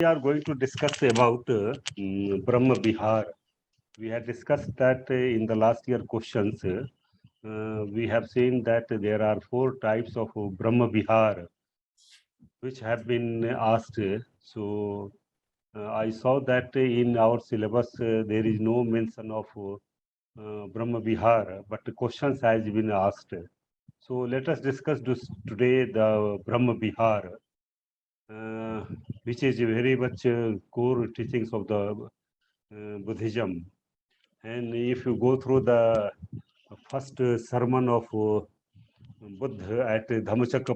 We are going to discuss about Brahmavihāra. We had discussed that in the last year questions. We have seen that there are 4 types of Brahmavihāra which have been asked. So I saw that in our syllabus there is no mention of Brahmavihāra, but the questions has been asked. So let us discuss today the Brahmavihāra. Which is very much core teachings of the Buddhism. And if you go through the first sermon of Buddha at Dhammacakka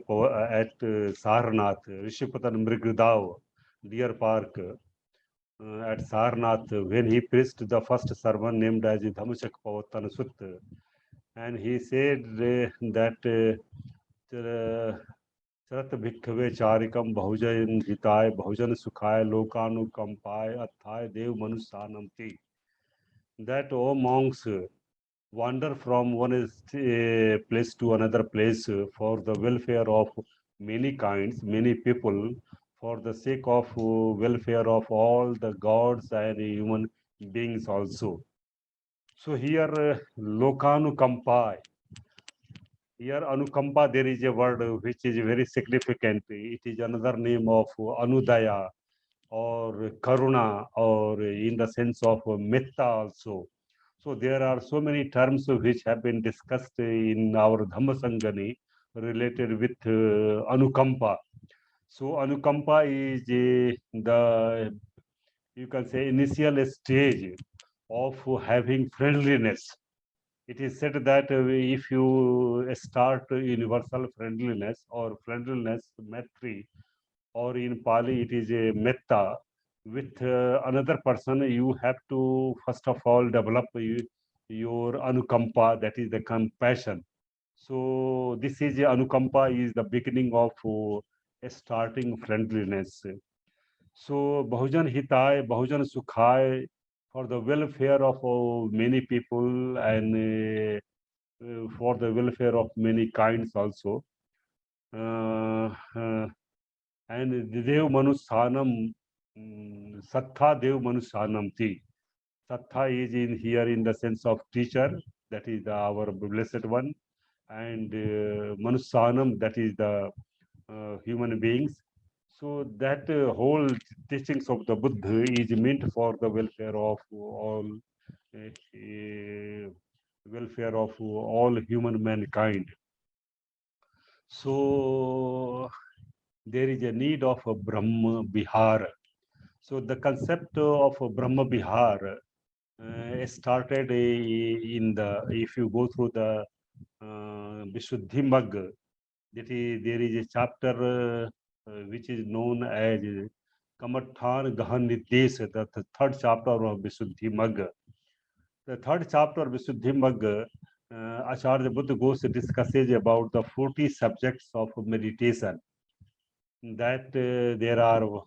at Sarnath, Rishipatan Mrigadao, Deer Park at Sarnath, when he preached the first sermon named as Dhammacakka Pavattana Sutta, and he said that Sarat Bhikkhave Charikam Bhahujan Hitāya Bhahujan Sukhaya Lokanukampaya Atthaya Dev Manusanamti. That all monks wander from one place to another place for the welfare of many kinds, many people, for the sake of welfare of all the gods and human beings also. So here Lokanukampaya. Here, Anukampa, there is a word which is very significant. It is another name of Anudaya or Karuna, or in the sense of Mettā also. So there are so many terms which have been discussed in our Dhammasangani related with Anukampa. So Anukampa is the, you can say, initial stage of having friendliness. It is said that if you start universal friendliness or friendliness, mettā, or in Pali it is a mettā, with another person, you have to first of all develop your anukampa, that is the compassion. So this is anukampa is the beginning of starting friendliness. So Bahujan Hitāya, Bahujan Sukhāya, for the welfare of many people and for the welfare of many kinds also. And Dev Manushanam, Sattha Dev Manushanam Ti. Sattha is in here in the sense of teacher, that is our blessed one, and Manushanam, that is the human beings. So that whole teachings of the Buddha is meant for the welfare of all welfare of all human mankind. So there is a need of a Brahmavihāra. So the concept of a Brahmavihāra started in the, if you go through the Visuddhimagga, there is a chapter which is known as Kammaṭṭhāna Gahanidesa, the third chapter of Visuddhimagga. The third chapter of Visuddhimagga, Acharya Buddha goes discusses about the 40 subjects of meditation. That there are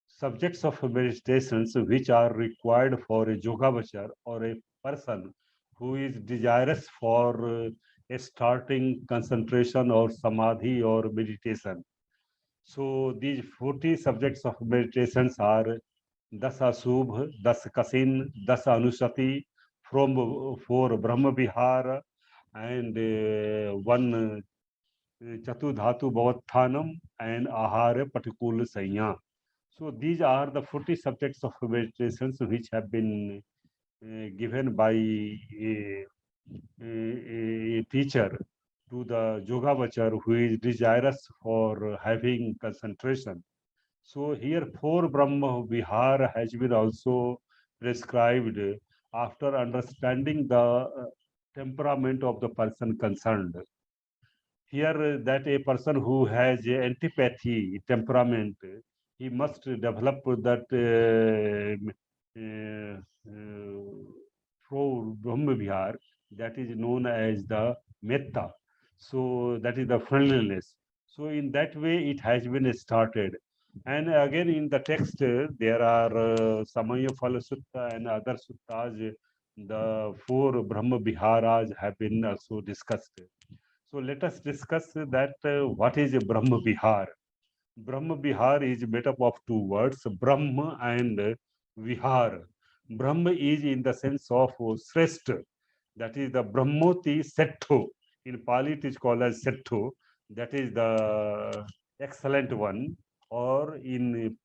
subjects of meditations which are required for a yogāvacara or a person who is desirous for starting concentration or samadhi or meditation. So these 40 subjects of meditations are Dasa Subh, Das Kasin, Das Anusati, from 4 Brahmavihāra, and 1 Chatudhatu Bhavatthānam, and Ahara Patikula Sanya. So these are the 40 subjects of meditations which have been given by a teacher to the yogāvacara who is desirous for having concentration. So here 4 Brahmavihāra has been also prescribed after understanding the temperament of the person concerned. Here that a person who has antipathy temperament, he must develop that through Brahmavihāra, that is known as the mettā. So that is the friendliness. So in that way it has been started. And again in the text there are Saṁyuttanikāya Sutta and other suttas. The 4 Brahmavihāras have been also discussed. So let us discuss that what is a Brahmavihāra. Brahmavihāra is made up of two words, Brahma and Vihāra. Brahma is in the sense of Sreshta, that is the Brahmoti Setto. In Pali, it is called as Setto, that is the excellent one, or in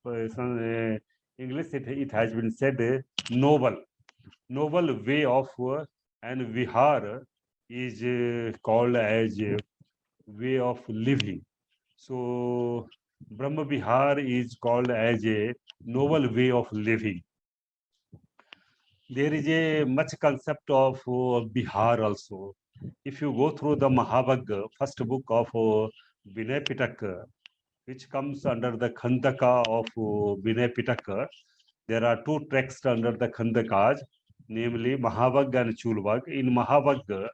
English, it has been said noble, noble way of, and Vihara is called as way of living. So Brahmavihāra is called as a noble way of living. There is a much concept of Bihar also. If you go through the Mahavagga, first book of Vinay Pitaka, which comes under the Khandaka of Vinay Pitaka, there are two texts under the Khandakas, namely Mahavagga and Chulvagga. In Mahavagga,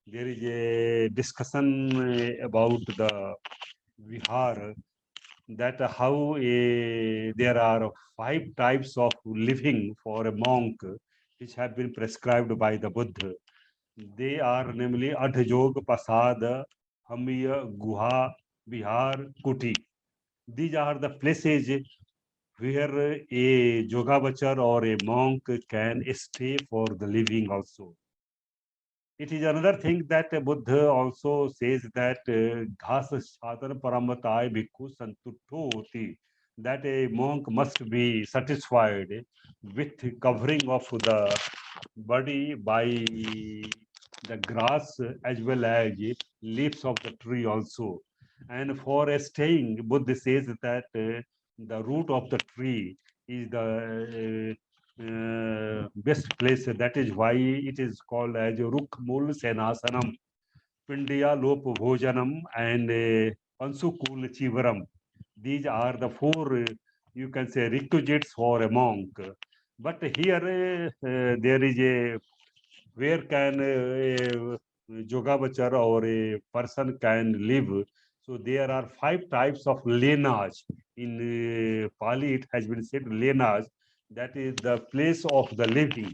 there is a discussion about the Vihara, that how there are 5 types of living for a monk which have been prescribed by the Buddha. They are namely Adhyog, Pasad, Hamiya, Guha, Vihar, Kuti. These are the places where a yogāvacara or a monk can stay for the living also. It is another thing that Buddha also says that ghasa sadhana paramataya bhikkhu santuttho, that a monk must be satisfied with covering of the body by the grass as well as leaves of the tree also. And for a staying, Buddha says that the root of the tree is the best place. That is why it is called as Rukkmul Senasanam, Pindiya Lop Bhojanam, and Ansukul Chivaram. These are the four, you can say, requisites for a monk. But here there is a, where can a yogāvacara or a person can live. So there are 5 types of lenas. In Pali, it has been said lenas, that is the place of the living.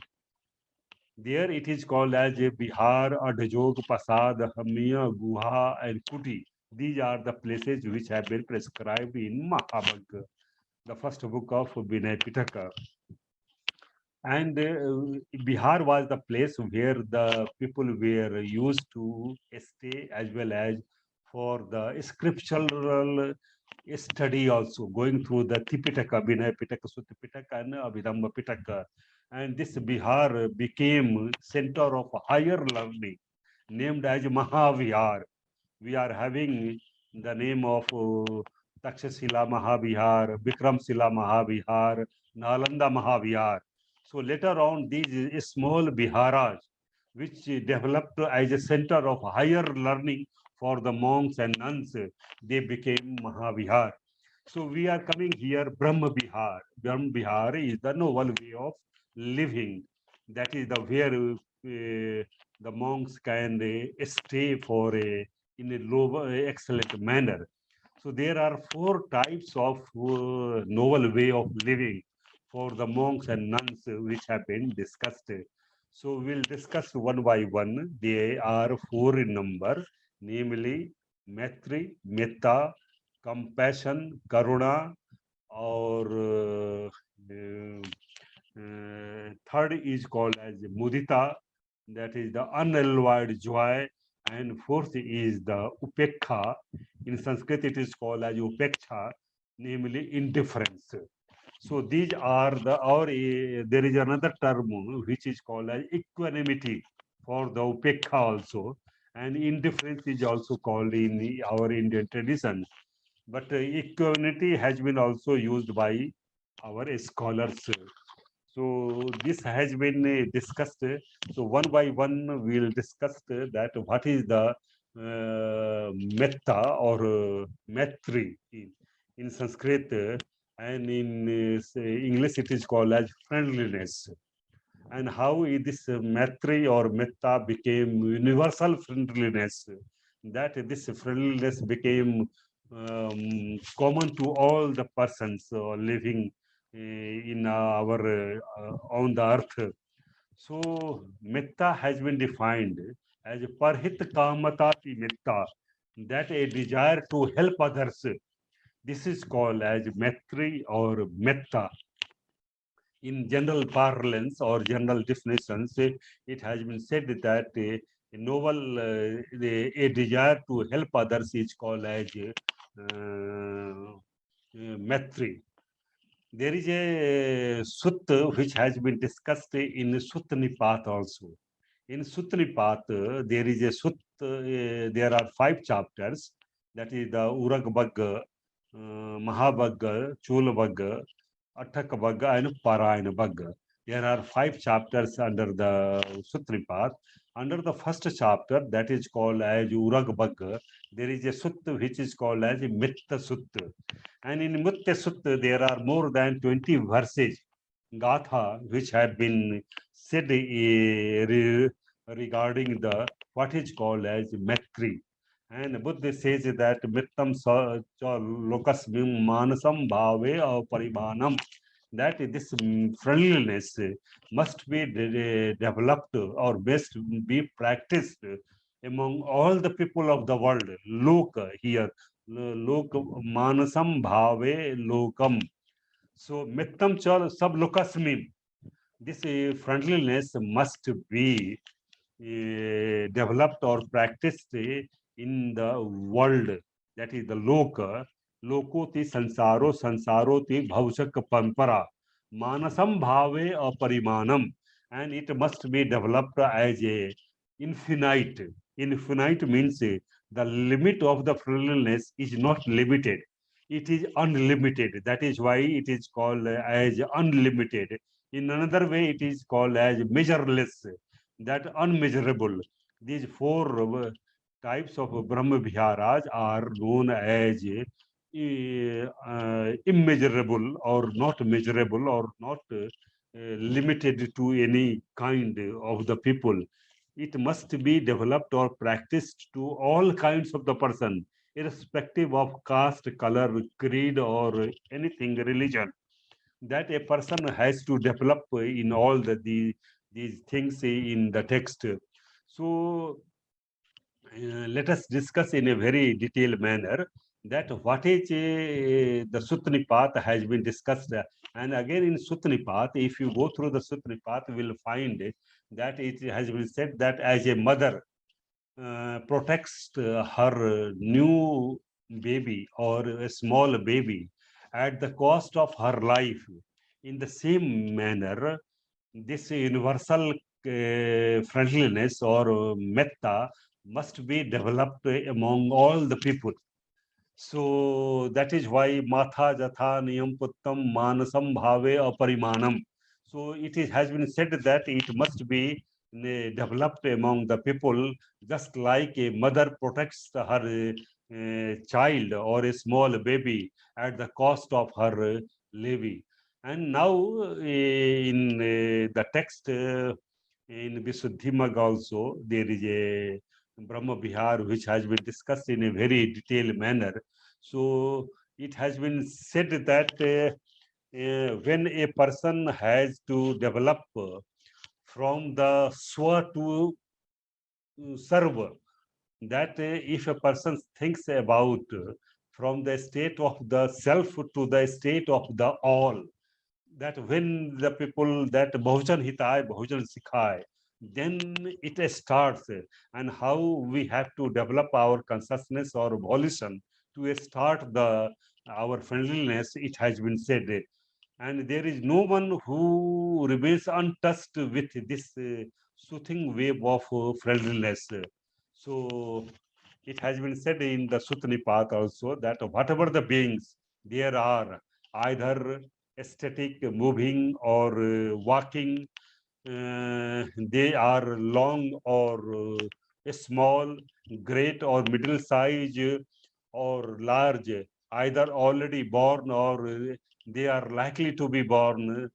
There it is called as a Bihar, Adhyog, Pasad, Hamiya, Guha, and Kuti. These are the places which have been prescribed in Mahavagga, the first book of Vinay Pitaka. And Bihar was the place where the people were used to stay, as well as for the scriptural study also, going through the Tipitaka, Vinay Pitaka, Sutipitaka, and Abhidhamma Pitaka. And this Bihar became center of higher learning, named as Mahavihāra. We are having the name of Takshashila Mahavihāra, Vikramshila Mahavihāra, Nalanda Mahavihāra. So later on, these small Biharas, which developed as a center of higher learning for the monks and nuns, they became Mahavihāra. So we are coming here, Brahmavihāra. Brahmavihāra is the noble way of living. That is the where the monks can stay for in a low, excellent manner. So there are 4 types of noble way of living for the monks and nuns which have been discussed. So we'll discuss one by one. They are 4 in number, namely Maitri, Mettā, compassion, karuṇā, or third is called as muditā, that is the unalloyed joy, and fourth is the upekkhā. In Sanskrit, it is called as upekkhā, namely indifference. So these are the, or there is another term which is called as equanimity for the upekkhā also, and indifference is also called in our Indian tradition. But equanimity has been also used by our scholars. So this has been discussed. So one by one, we'll discuss that what is the mettā or maitri in Sanskrit, and in English it is called as friendliness, and how this maitri or mettā became universal friendliness, that this friendliness became common to all the persons living in our on the earth. So mettā has been defined as parhit kamatati mettā, that a desire to help others This is called as maitri or metta. In general parlance or general definitions, it has been said that a noble, a desire to help others is called as maitri. There is a sutta which has been discussed in Sutta Nipat also. In Sutta Nipat, there is a sutta, there are 5 chapters, that is the Uragvagga, Mahavagga, Cholavagga, Atthakavagga, and Parayanavagga. There are 5 chapters under the Sutta Nipat. Under the first chapter, that is called as Uragvagga, there is a sutta which is called as Mitta Sutta. And in Mitta Sutta, there are more than 20 verses, Gatha, which have been said regarding the what is called as Maitri. And Buddha says that mittam lokasmim manasam bhave paribanam, that this friendliness must be developed or best be practiced among all the people of the world. Loka here, loka manasam bhave lokam. So mittam cha sab lokasmim. This friendliness must be developed or practiced in the world, that is the loka. Lokoti sansaro, sansaroti bhavshak pampara, manasam bhave aparimanam, and it must be developed as a infinite. Infinite means the limit of the friendliness is not limited, it is unlimited. That is why it is called as unlimited. In another way, it is called as measureless, that unmeasurable. These 4 types of Brahmaviharas are known as immeasurable or not measurable or not limited to any kind of the people. It must be developed or practiced to all kinds of the person, irrespective of caste, color, creed, or anything, religion. That a person has to develop in all these things in the text. So let us discuss in a very detailed manner that what is the Suttanipat has been discussed. And again in Suttanipat, if you go through the Suttanipat, you will find that it has been said that as a mother protects her new baby or a small baby at the cost of her life, in the same manner, this universal friendliness or metta must be developed among all the people. So that is why matha jatha niyam puttam manasam bhave aparimanam. So has been said that it must be developed among the people, just like a mother protects her child or a small baby at the cost of her levy. And now in the text in Visuddhimagga also, there is a Brahmavihāra which has been discussed in a very detailed manner. So it has been said that when a person has to develop from the swa to sarva, that if a person thinks about from the state of the self to the state of the all, that when the people that Bahujan Hitaya, Bahujan Sikhaya, then it starts, and how we have to develop our consciousness or volition to start our friendliness, it has been said. And there is no one who remains untouched with this soothing wave of friendliness. So it has been said in the Suttanipat also that whatever the beings there are, either aesthetic, moving, or walking, they are long or small, great or middle size or large, either already born or they are likely to be born,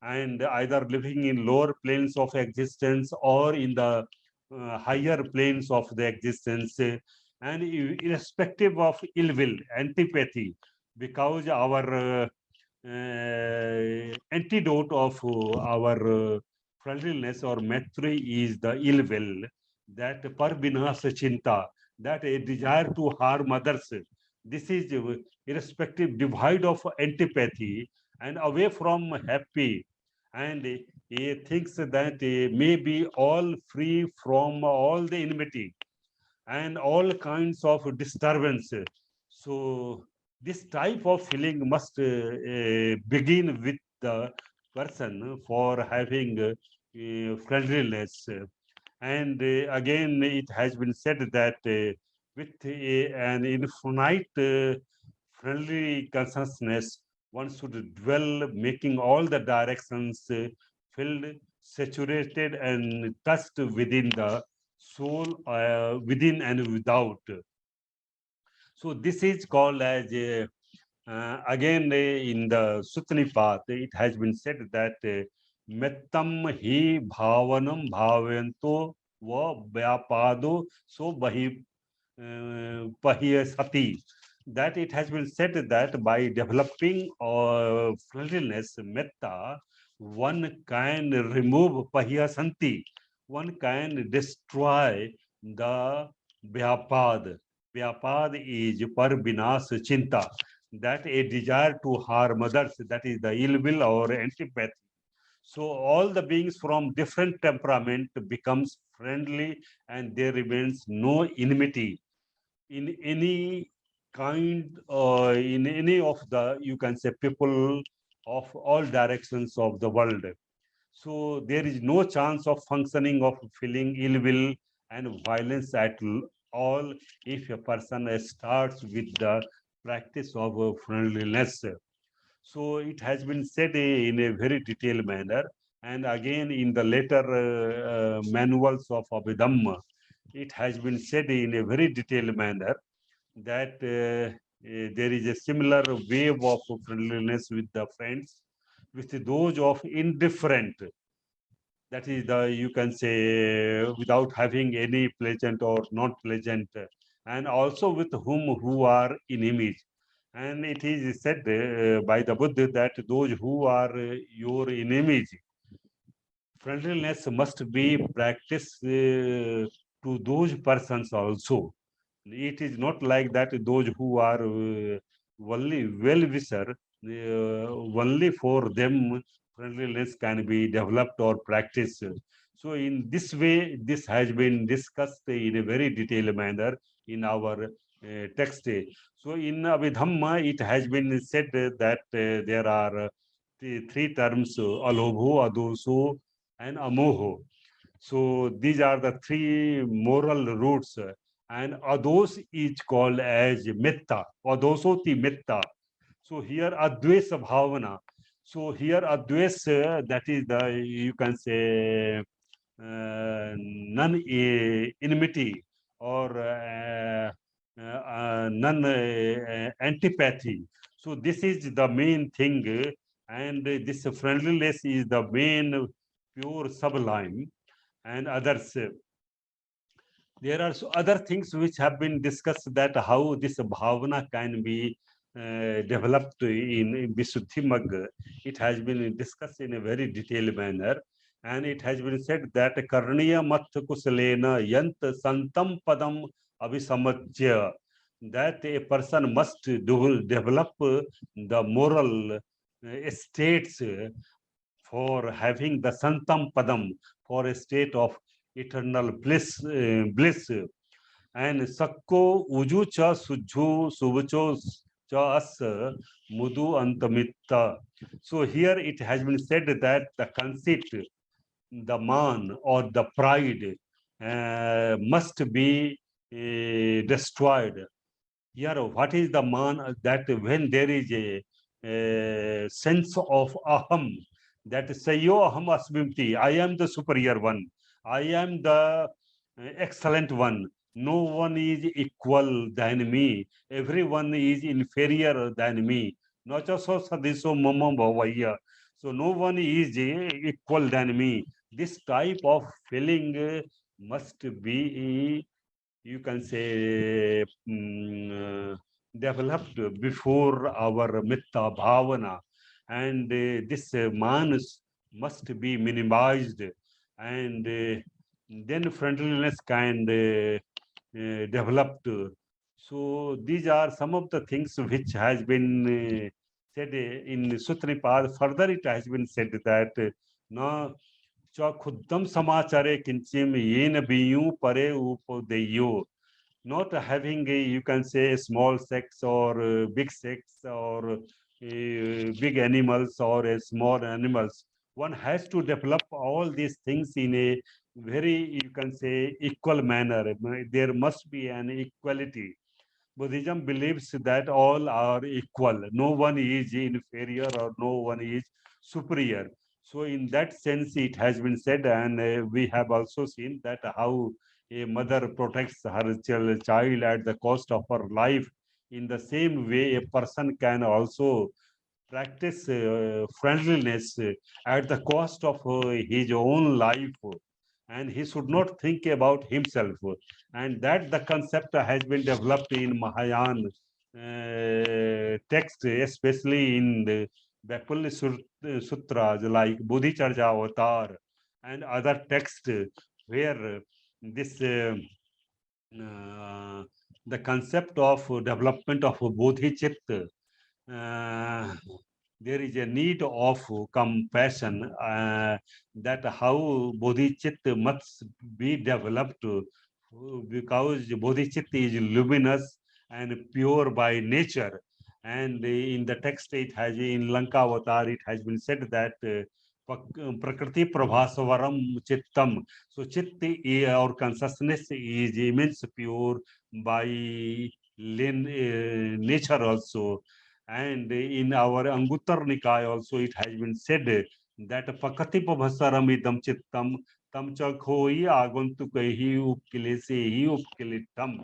and either living in lower planes of existence or in the higher planes of the existence, and irrespective of ill will, antipathy, because our antidote of our friendliness or maitri is the ill will, that par binasa chinta, that a desire to harm others, This is irrespective, devoid of antipathy and away from happy, and he thinks that may be all free from all the enmity and all kinds of disturbance. So this type of feeling must begin with the person for having friendliness. And again, it has been said that with an infinite friendly consciousness, one should dwell, making all the directions filled, saturated, and touched within the soul, within and without. So this is called as again in the Suttanipath, it has been said that mettam hi bhavanam bhavanto va vyapado so bahi sati. That it has been said that by developing friendliness, metta, one can remove santi, one can destroy the vyapad. Vyapad is par binas chinta, that a desire to harm others, that is the ill will or antipathy. So all the beings from different temperament becomes friendly, and there remains no enmity in any kind, in any of the, you can say, people of all directions of the world. So there is no chance of functioning of feeling ill will and violence at all if a person starts with the practice of friendliness. So it has been said in a very detailed manner, and again in the later manuals of Abhidhamma, it has been said in a very detailed manner that there is a similar wave of friendliness with the friends, with those of indifferent, that is the, you can say, without having any pleasant or not pleasant, and also with who are in image. And it is said by the Buddha that those who are your image, friendliness must be practiced to those persons also. It is not like that those who are only well-wisher, only for them friendliness can be developed or practiced. So in this way, this has been discussed in a very detailed manner in our text. So in Abhidhamma, it has been said that there are three terms, alobho, adoso, and amoho. So these are the three moral roots, and ados is called as mettā, adosoti mettā. So here advesa bhavana. So here advesa, that is the, you can say, non enmity or non antipathy. So this is the main thing, and this friendliness is the main pure sublime, and others. There are other things which have been discussed, that how this bhavana can be developed in Visuddhimagga. It has been discussed in a very detailed manner, and it has been said that karniya mat kusalena yant santam padam abhisamajya, that a person must develop the moral states for having the santam padam, for a state of eternal bliss. And sakko uju cha sujju subcho cha as mudu antamitta. So here it has been said that the conceit, the man or the pride must be destroyed. Here, what is the man? That when there is a sense of aham, that sayo aham asmimti, I am the superior one, I am the excellent one. No one is equal than me. Everyone is inferior than me. Nachaso sadiso mama bhavaya. So no one is equal than me. This type of feeling must be, you can say, developed before our mettā bhavana, and this man must be minimized, and then friendliness can developed. So these are some of the things which has been said in Sutripad. Further, it has been said that na cha khuddam samachare kinchim yen biyu pare upodeyo. Not having a, you can say, small sex or big sex or big animals or small animals. One has to develop all these things in a very, you can say, equal manner. There must be an equality. Buddhism believes that all are equal. No one is inferior or no one is superior. So, in that sense, it has been said, and we have also seen that how a mother protects her child at the cost of her life. In the same way, a person can also practice friendliness at the cost of his own life, and he should not think about himself. And that the concept has been developed in Mahayana text, especially in the Bapul Sutras like Bodhicharya Avatar and other texts, where this the concept of development of bodhicitta, uh, there is a need of compassion, that how bodhicitta must be developed, because bodhicitta is luminous and pure by nature. And in the text, it has in Lanka Avatar, it has been said that Prakriti Prabhasavaram Chittam. So Chitti or consciousness is immense pure by nature also. And in our Anguttara Nikaya also, it has been said that Pakati Prabhasaram idam chittam tam chakhoi aguntukahi upkilese upkilitam.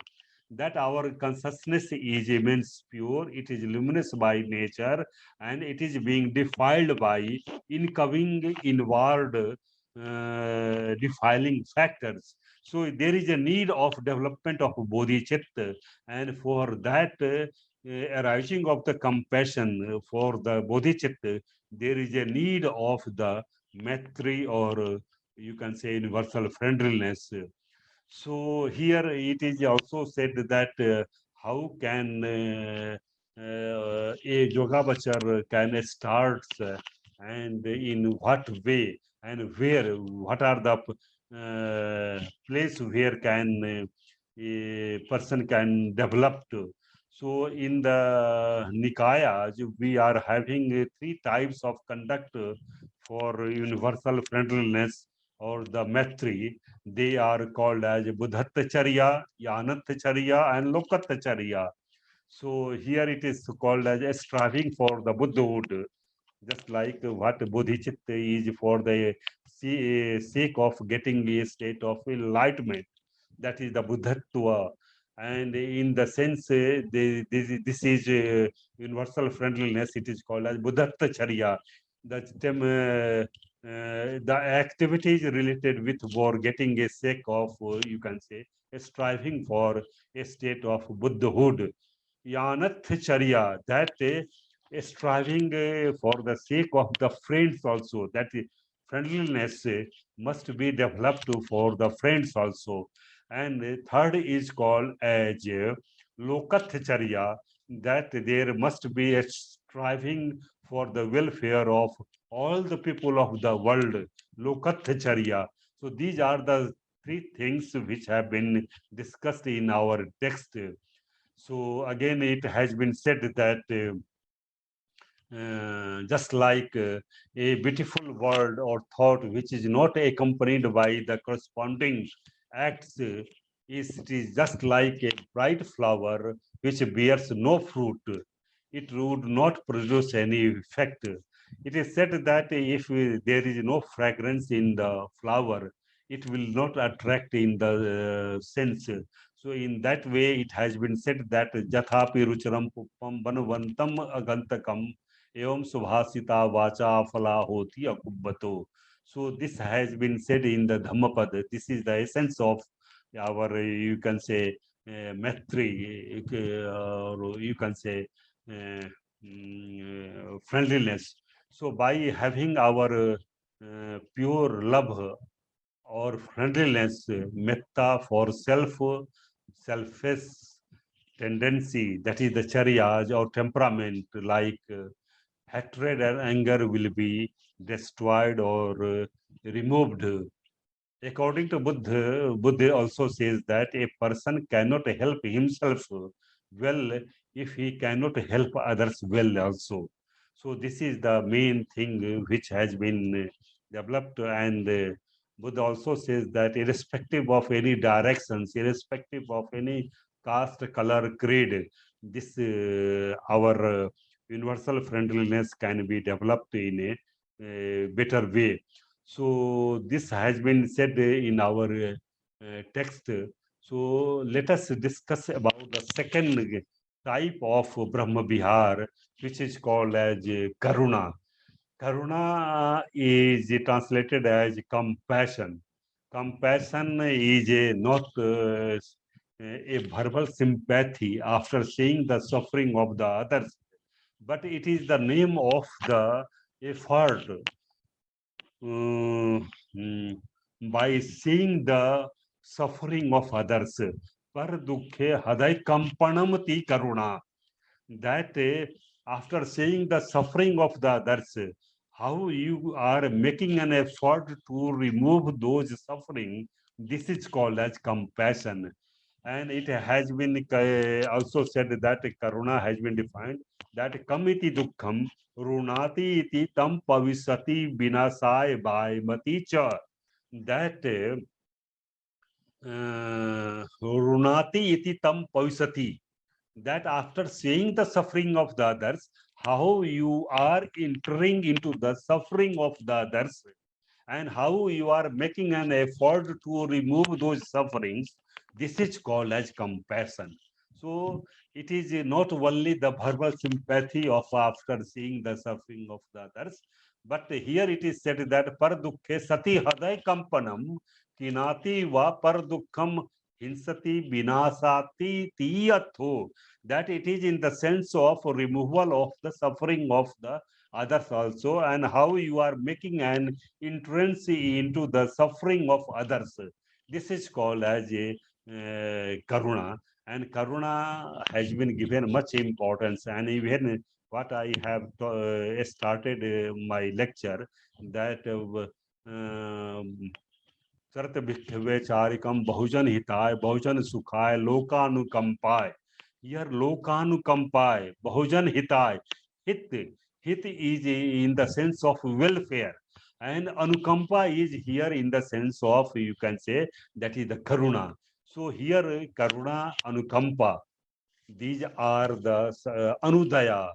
That our consciousness is immense pure, it is luminous by nature, and it is being defiled by incoming inward defiling factors. So there is a need of development of bodhicitta, and for that arising of the compassion for the bodhicitta, there is a need of the mettā, or you can say universal friendliness. So here it is also said that how can a yogāvacara can start, and in what way and where, what are the place where can a person can develop to. So in the Nikayas, we are having three types of conduct for universal friendliness or the mettā. They are called as Buddhattacharya, Yanatacharya, and Lokatacharya. So here it is called as striving for the Buddhahood, just like what bodhicitta is for the sake of getting a state of enlightenment. That is the Buddhatva. And in the sense, this is universal friendliness, it is called as Buddhattacharya. The activities related with for getting a sake of, you can say, striving for a state of Buddhahood. Yanatacharya, that striving for the sake of the friends also, that friendliness must be developed for the friends also. And third is called as Lokatacharya, that there must be a striving for the welfare of all the people of the world, Lokatacharya. So these are the three things which have been discussed in our text. So again, it has been said that just like a beautiful word or thought which is not accompanied by the corresponding acts, it is just like a bright flower which bears no fruit. It would not produce any effect. It is said that if there is no fragrance in the flower, it will not attract in the sense. So in that way, it has been said that Jathapi Rucharam Puppam Banavantam Agantakam Evam Subhasita Vacha Phala Hoti Akubbato. So this has been said in the Dhammapada. This is the essence of our, you can say, mettā, or you can say friendliness. So by having our pure love or friendliness, mettā for self, selfish, tendency, that is the charyas or temperament, like hatred and anger will be destroyed or removed. According to Buddha also says that a person cannot help himself well if he cannot help others well also. So this is the main thing which has been developed, and Buddha also says that irrespective of any directions, irrespective of any caste, color, creed, this our universal friendliness can be developed in a better way. So this has been said in our text. So let us discuss about the second type of Brahmavihāra, which is called as karuṇā. Karuṇā is translated as compassion. Compassion is not a verbal sympathy after seeing the suffering of the others, but it is the name of the effort by seeing the suffering of others. Par dukhe haday kampanamati karuna. That after seeing the suffering of the others, how you are making an effort to remove those suffering, this is called as compassion. And it has been also said that karuna has been defined that kamiti dukkham runati iti tam pavisati binasaya vaimati cha. That runati iti tam pavisati, that after seeing the suffering of the others, how you are entering into the suffering of the others and how you are making an effort to remove those sufferings, this is called as compassion. So it is not only the verbal sympathy of after seeing the suffering of the others, but here it is said that par dukkhe sati haday kampanam kinati va par dukkham hinsati binasati tiyatho, that it is in the sense of removal of the suffering of the others also, and how you are making an entrance into the suffering of others. This is called as a karuna, and karuna has been given much importance. And even what I have started my lecture, that Sarta Bhikkhave Charikam Bahujan Hitāya Bahujan Sukháya Lokānukampāya. Here Lokānukampāya Bahujan Hitāya. Hit is in the sense of welfare, and Anukampa is here in the sense of, you can say, that is the Karuna. So here Karuna, Anukampa, these are the Anudaya,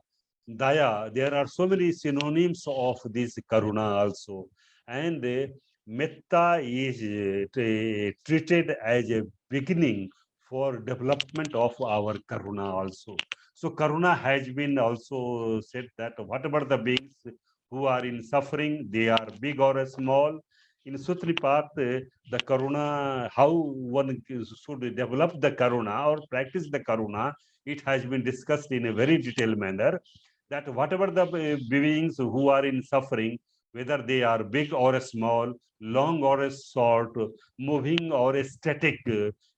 Daya. There are so many synonyms of this Karuna also. And mettā is treated as a beginning for development of our karuna also. So karuna has been also said that whatever the beings who are in suffering, they are big or small. In Sutripat, the karuna, how one should develop the karuna or practice the karuna, it has been discussed in a very detailed manner, that whatever the beings who are in suffering, whether they are big or small, long or short, moving or static,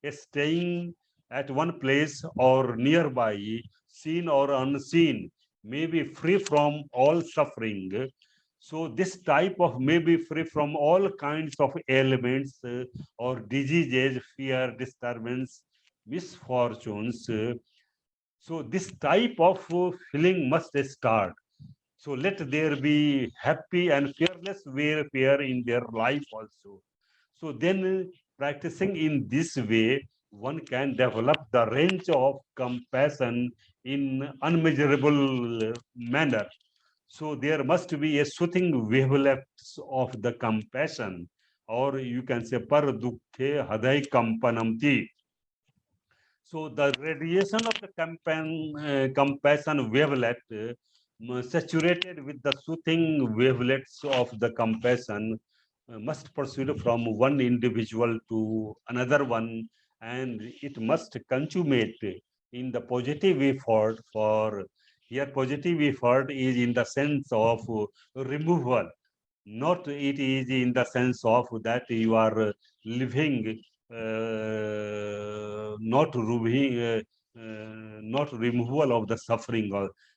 staying at one place or nearby, seen or unseen, may be free from all suffering. So this type of may be free from all kinds of ailments or diseases, fear, disturbance, misfortunes. So this type of feeling must start. So let there be happy and fearless welfare in their life also. So then practicing in this way, one can develop the range of compassion in unmeasurable manner. So there must be a soothing wavelengths of the compassion, or you can say par dukkhe haday kampanamti. So the radiation of the compassion wavelet saturated with the soothing wavelets of the compassion must proceed from one individual to another one, and it must consummate in the positive effort. For here positive effort is in the sense of removal, not it is in the sense of that you are living not not removal of the suffering.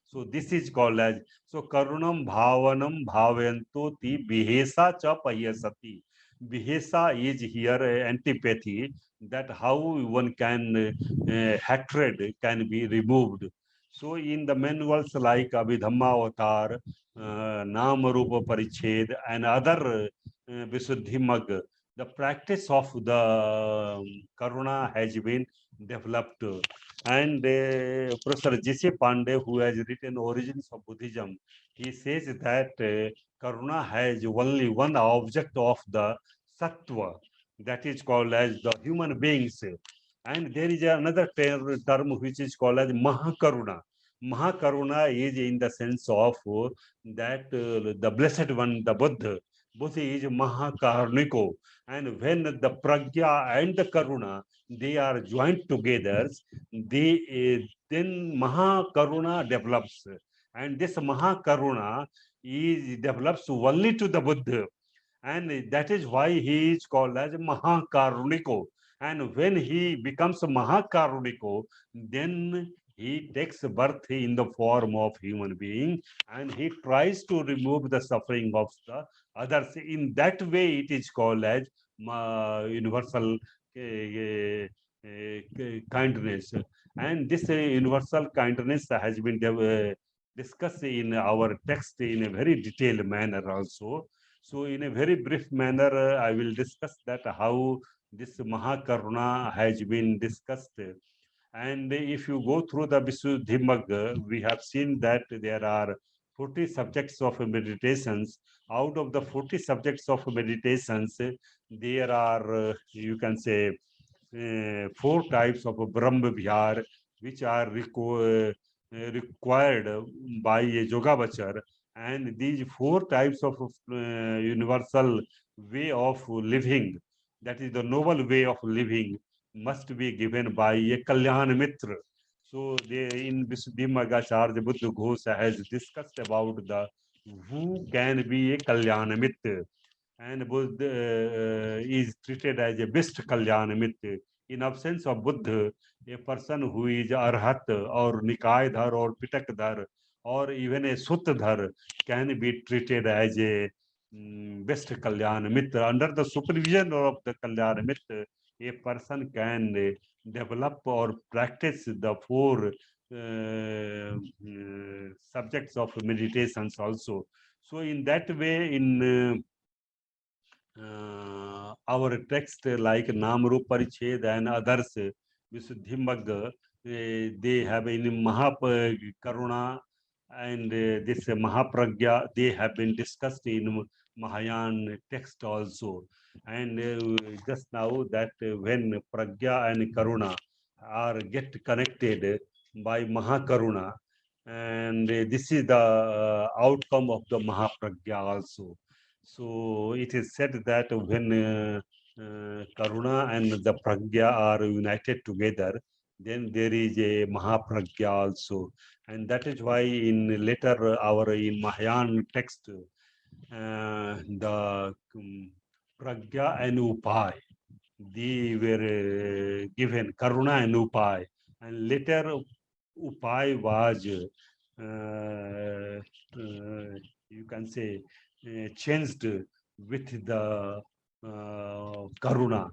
So this is called as, so karunam bhavanam bhavayanto ti vihesa cha pahyasati. Vihesa is here antipathy, that how one can hatred can be removed. So in the manuals like Abhidhamma Nama Rupa Pariched, and other Visuddhimagga, the practice of the Karuna has been developed. And Professor J.C. Pandey, who has written Origins of Buddhism, he says that Karuna has only one object of the Sattva, that is called as the human beings. And there is another term which is called as Mahakaruna. Mahakaruna is in the sense of that the Blessed One, the Buddha, Buddha is Mahakaruniko. And when the Pragya and the Karuna, they are joined together, then Mahakaruna develops. And this Mahakaruna is develops only to the Buddha. And that is why he is called as Mahakaruniko. And when he becomes Mahakaruniko, then he takes birth in the form of human being, and he tries to remove the suffering of the others. In that way, it is called as universal kindness. And this universal kindness has been discussed in our text in a very detailed manner also. So in a very brief manner, I will discuss that how this Mahakaruna has been discussed. And if you go through the Visuddhimagga, we have seen that there are 40 subjects of meditations. Out of the 40 subjects of meditations, there are, you can say, 4 types of Brahmavihāra, which are required by a yogāvacara. And these 4 types of universal way of living, that is the noble way of living, must be given by a Kalyan Mitra. So in Visuddhimagga, Acharya Buddha Ghosa has discussed about the who can be a Kalyan Mitra. And Buddha is treated as a best Kalyan Mitra. In absence of Buddha, a person who is Arhat or Nikayadhar or Pitakdhar or even a Suttadhar can be treated as a best Kalyan Mitra. Under the supervision of the Kalyan Mitra, a person can develop or practice the 4 subjects of meditations also. So in that way, in our text like Namru Pariched and others, Visuddhimagga, they have in Mahakaruna and this Mahapragya, they have been discussed in Mahayana text also. And just now that when Pragya and Karuna are get connected by Mahakaruna, and this is the outcome of the Mahapragya also. So it is said that when Karuna and the Pragya are united together, then there is a Mahapragya also. And that is why in later our in Mahayana text, the Pragya and Upay, they were given Karuna and Upay. And later Upay was, you can say, changed with the Karuna.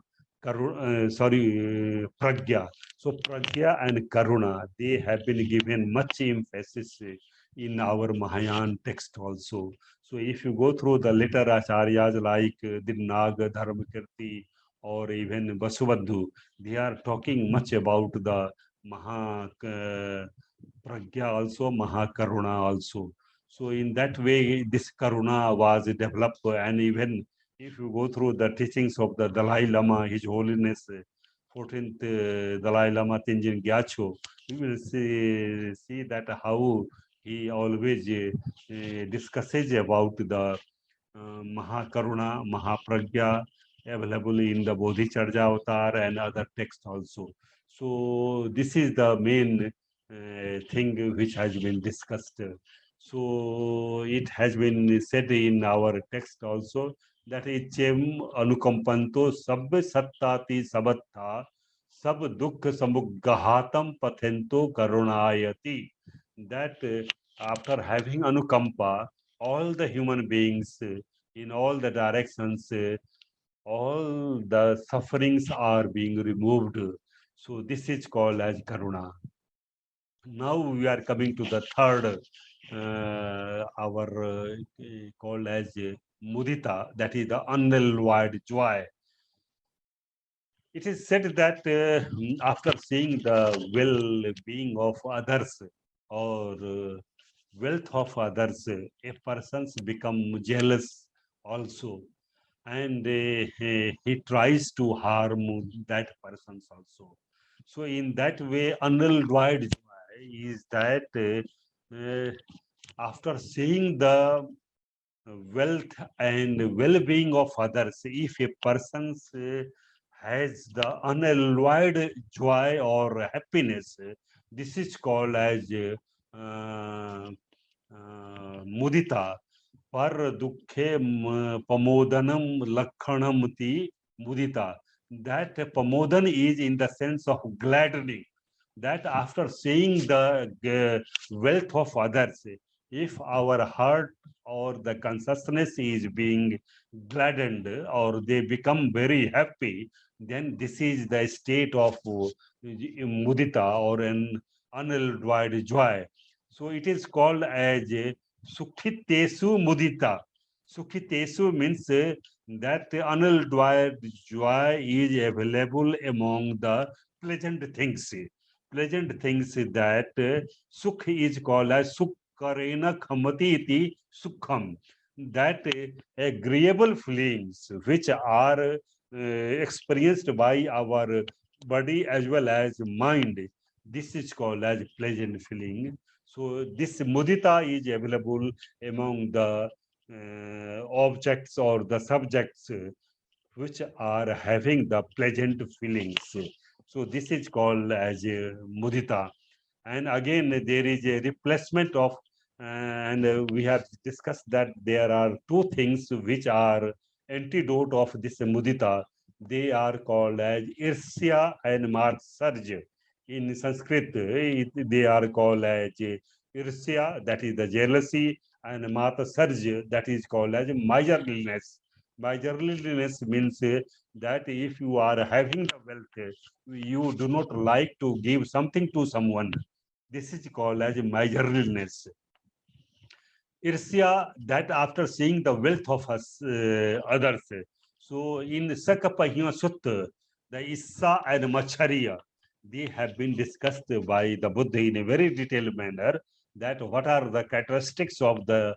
Pragya. So Pragya and Karuna, they have been given much emphasis in our Mahayana text also. So if you go through the later acharyas like Dinnaga, Dharmakirti, or even Vasubandhu, they are talking much about the Pragya also, Mahakaruna also. So in that way, this Karuna was developed. And even if you go through the teachings of the Dalai Lama, His Holiness 14th Dalai Lama Tenzin Gyatso, you will see that how he always discusses about the Mahakaruna, Mahapragya, available in the Bodhicharya Avatar and other texts also. So this is the main thing which has been discussed. So it has been said in our text also that Ichem anukampanto sabbe sattati sabattha sab dukkha samuggahatam pathento karunayati. That after having anukampa, all the human beings in all the directions, all the sufferings are being removed. So this is called as karuna. Now we are coming to the third, our called as muditā, that is the unalloyed joy. It is said that after seeing the well-being of others or wealth of others, a person's become jealous also, and he tries to harm that person also. So in that way, unalloyed joy is that after seeing the wealth and well-being of others, if a person has the unalloyed joy or happiness, this is called as muditā. Par dukkhe pamodanam lakkhanamti muditā. That pamodan is in the sense of gladdening. That after seeing the wealth of others, if our heart or the consciousness is being gladdened or they become very happy, then this is the state of muditā or an unalloyed joy. So it is called as sukhitesu muditā. Sukhitesu means that unalloyed joy is available among the pleasant things. Pleasant things that sukh is called as sukkarena khamati iti sukham. That agreeable feelings which are experienced by our body as well as mind, this is called as pleasant feeling. So this muditā is available among the objects or the subjects which are having the pleasant feelings. So this is called as muditā. And again, there is a replacement of, and we have discussed that there are two things which are antidote of this muditā. They are called as irsya and matsarya. In Sanskrit, they are called as irsya, that is the jealousy, and matsarya, that is called as miserliness. Miserliness means that if you are having the wealth, you do not like to give something to someone. This is called as miserliness. Irsya, that after seeing the wealth of us, others. So in Sakapahima Sutta, the Issa and Machariya, they have been discussed by the Buddha in a very detailed manner, that what are the characteristics of the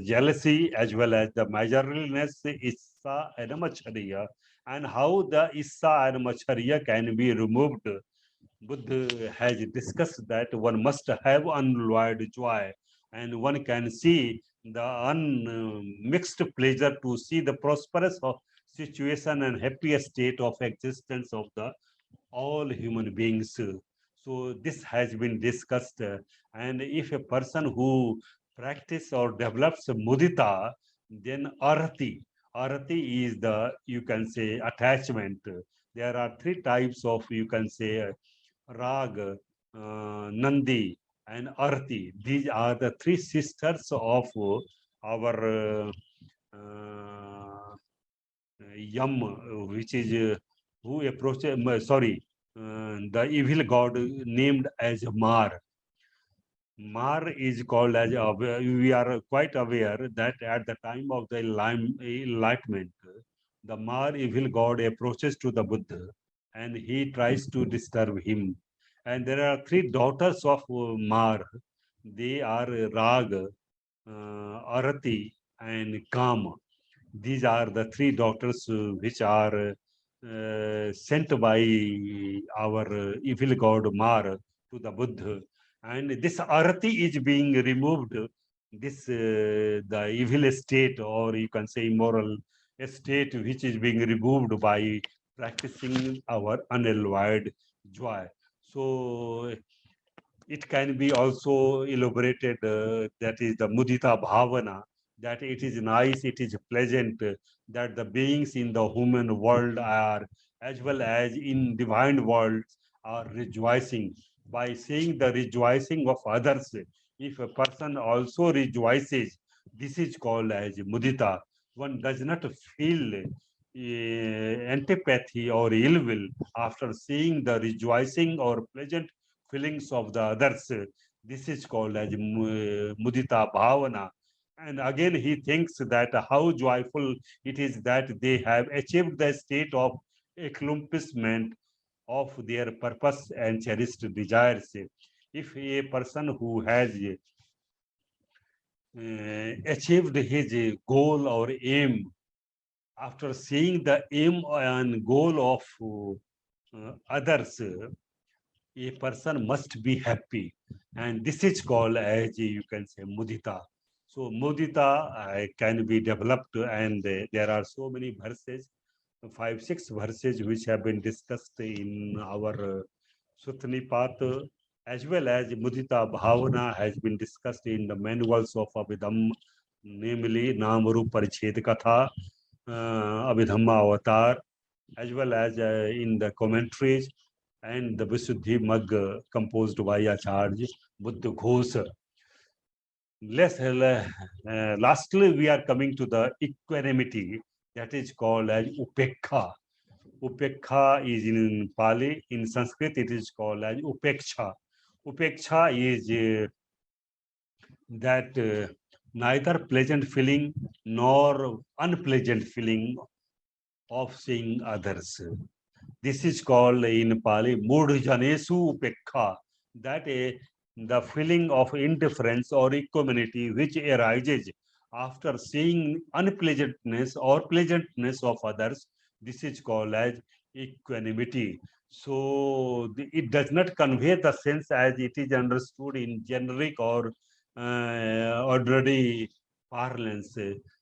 jealousy as well as the miserliness, Issa and Machariya, and how the Issa and Machariya can be removed. Buddha has discussed that one must have unalloyed joy, and one can see the unmixed pleasure to see the prosperous situation and happy state of existence of the all human beings. So this has been discussed, and if a person who practice or develops muditā, then arati is the, you can say, attachment. There are three types of, you can say, rag, nandi, and arati. These are the three sisters of our yam, which is who approaches, sorry, the evil god named as Mar. Mar is called as, we are quite aware that at the time of the enlightenment, the Mar evil god approaches to the Buddha and he tries to disturb him. And there are three daughters of Mar. They are Rag, Arati, and Kama. These are the three daughters which are sent by our evil god Mar to the Buddha. And this arati is being removed, this the evil state, or you can say immoral state, which is being removed by practicing our unalloyed joy. So it can be also elaborated, that is the muditā bhavana, that it is nice, it is pleasant, that the beings in the human world are, as well as in divine worlds, are rejoicing. By seeing the rejoicing of others, if a person also rejoices, this is called as muditā. One does not feel antipathy or ill will after seeing the rejoicing or pleasant feelings of the others. This is called as muditā bhavana. And again, he thinks that how joyful it is that they have achieved the state of accomplishment of their purpose and cherished desires. If a person who has achieved his goal or aim, after seeing the aim and goal of others, a person must be happy. And this is called as, you can say, muditā. So muditā can be developed, and there are so many verses, 5-6 verses which have been discussed in our Sutta, as well as muditā bhavana has been discussed in the manuals of Abhidhamma, namely Namarupa Pariched Katha, Abhidhamma Avatar, as well as in the commentaries and the Visuddhimagga composed by Acharya Buddha Ghosa. Lastly, we are coming to the equanimity, that is called as upekkhā. Upekkhā is in Pali. In Sanskrit, it is called as upekkhā. Upekkhā is that neither pleasant feeling nor unpleasant feeling of seeing others. This is called in Pali mudjanesu upekkhā, that the feeling of indifference or equanimity which arises after seeing unpleasantness or pleasantness of others. This is called as equanimity. So it does not convey the sense as it is understood in generic or ordinary parlance.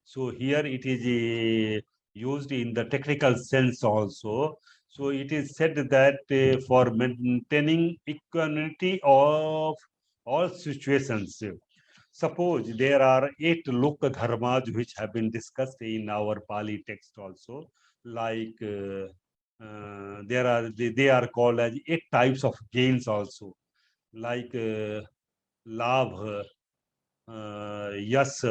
So here it is used in the technical sense also. So it is said that for maintaining equanimity of all situations, suppose there are 8 loka dharmas which have been discussed in our Pali text also, like they are called as 8 types of gains also, like labh, yas,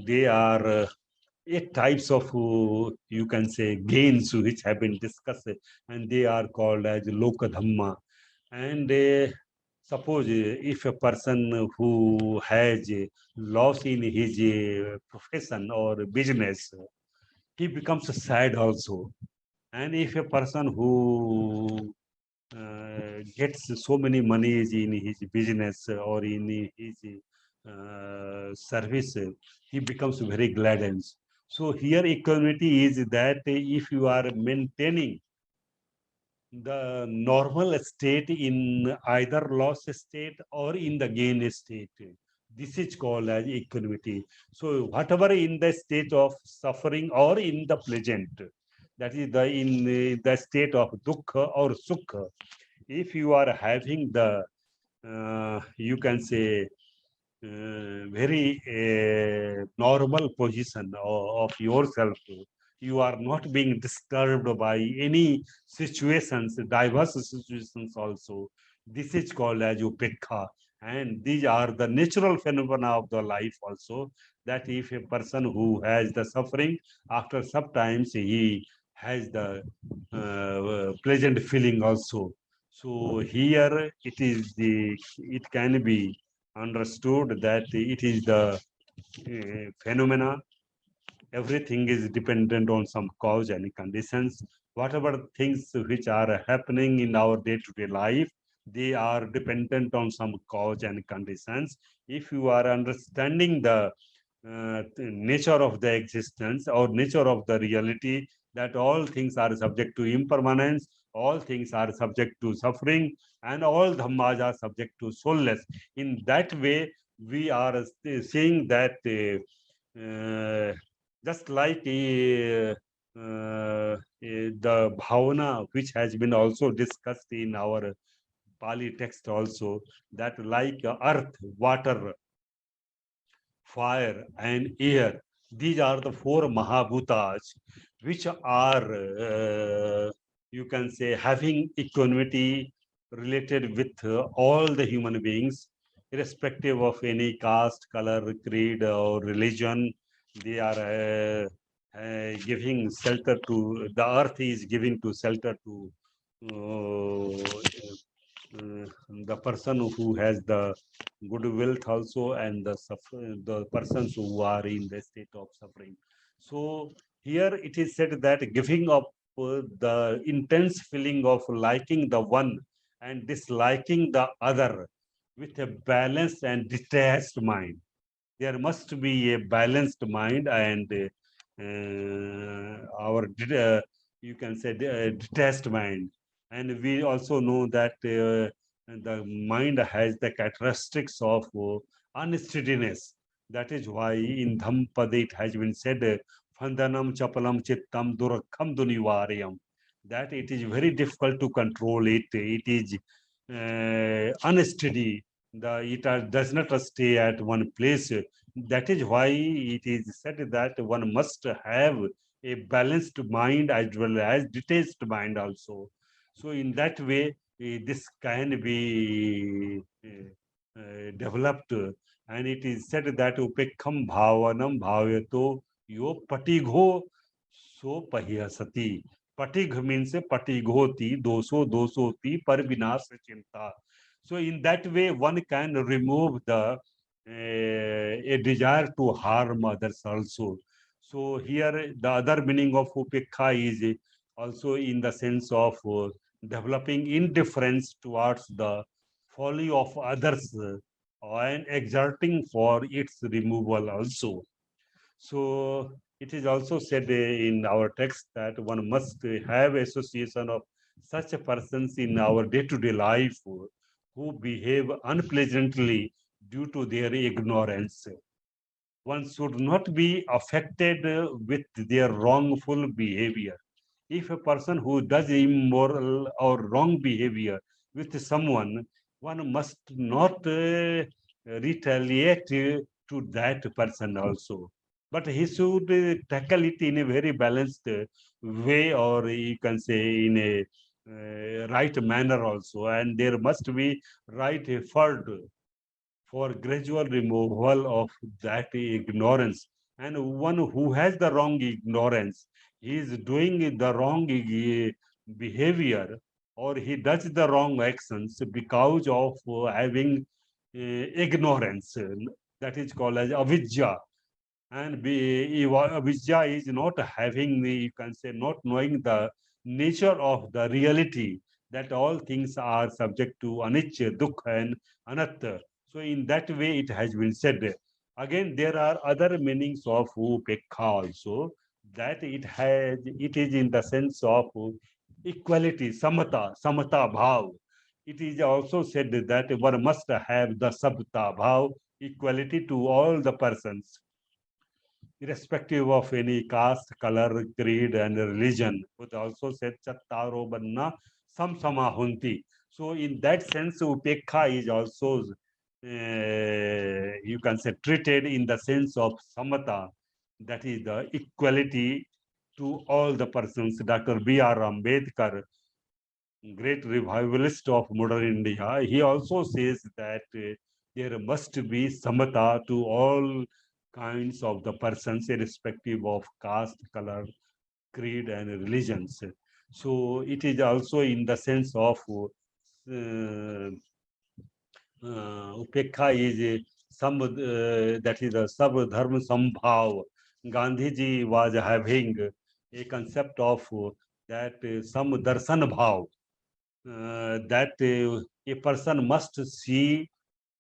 they are 8 types of, you can say, gains which have been discussed, and they are called as loka dhamma. And suppose if a person who has loss in his profession or business, he becomes sad also. And if a person who gets so many monies in his business or in his service, he becomes very glad. So here equanimity is that if you are maintaining the normal state in either loss state or in the gain state, this is called as equanimity. So whatever in the state of suffering or in the pleasant, that is in the state of dukkha or sukha, if you are having the you can say very normal position of yourself, you are not being disturbed by any situations, diverse situations also. This is called as upekkhā. And these are the natural phenomena of the life also, that if a person who has the suffering, after sometimes he has the pleasant feeling also. So here it can be understood that it is the phenomena. Everything is dependent on some cause and conditions. Whatever things which are happening in our day-to-day life, they are dependent on some cause and conditions. If you are understanding the nature of the existence or nature of the reality, that all things are subject to impermanence, all things are subject to suffering, and all dhammas are subject to soulless. In that way, we are seeing that just like the bhavana which has been also discussed in our Pali text also, that like earth, water, fire, and air, these are the four Mahabhutas, which are, you can say, having equanimity related with all the human beings, irrespective of any caste, color, creed, or religion. They are giving shelter to, the earth is giving to shelter to uh, the person who has the good wealth also, and the persons who are in the state of suffering. So here it is said that giving up the intense feeling of liking the one and disliking the other with a balanced and detached mind. There must be a balanced mind and you can say detached mind. And we also know that the mind has the characteristics of unsteadiness. That is why in Dhampada it has been said, Phandanam chapalam chittam durakham dunivaryam, that it is very difficult to control it. It is unsteady. Does not stay at one place. That is why it is said that one must have a balanced mind as well as detached mind also. So in that way, this can be developed. And it is said that upekkham bhavanam bhavayato yo patigho so pahyasati. Patigh means patighoti, dosoti, parvinasa chinta. So in that way, one can remove the a desire to harm others also. So here the other meaning of upekkhā is also in the sense of developing indifference towards the folly of others and exerting for its removal also. So it is also said in our text that one must have association of such persons in our day-to-day life who behave unpleasantly due to their ignorance. One should not be affected with their wrongful behavior. If a person who does immoral or wrong behavior with someone, one must not retaliate to that person also. But he should tackle it in a very balanced way, or you can say in a right manner also. And there must be right effort for gradual removal of that ignorance. And one who has the wrong ignorance, he is doing the wrong behavior, or he does the wrong actions because of having ignorance. That is called as avidya. And avidya is not having the, you can say, not knowing the nature of the reality, that all things are subject to anicca, dukkha, and anatta. So in that way, it has been said. Again, there are other meanings of upekkhā also, that it is in the sense of equality, samata bhav. It is also said that one must have the sabta bhav, equality to all the persons, irrespective of any caste, color, creed, and religion. It also said chattaro banna samsamahunti. So in that sense, upekkhā is also, you can say, treated in the sense of samata, that is the equality to all the persons. Dr. B.R. Ambedkar, great revivalist of modern India, he also says that there must be samata to all kinds of the persons, irrespective of caste, color, creed, and religions. So it is also in the sense of upekkhā is some that is a sab dharma sambhav. Gandhiji was having a concept of that some darshan bhav, that a person must see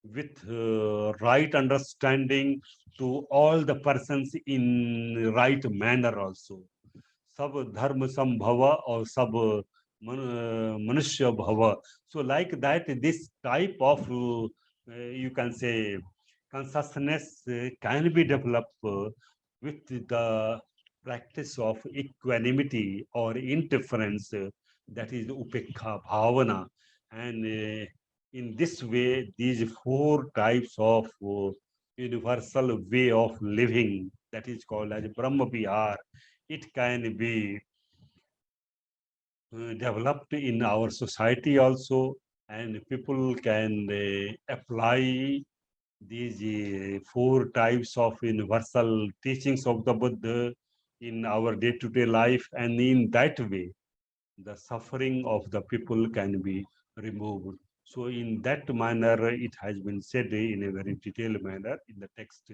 with right understanding to all the persons in right manner also. Sab dharma sambhava or sab manushya bhava. So like that, this type of, you can say, consciousness can be developed with the practice of equanimity or indifference, that is upekkhā bhavana. And in this way, these four types of universal way of living, that is called as Brahmavihāra, it can be developed in our society also, and people can apply these four types of universal teachings of the Buddha in our day-to-day life, and in that way, the suffering of the people can be removed. So in that manner, it has been said in a very detailed manner in the text.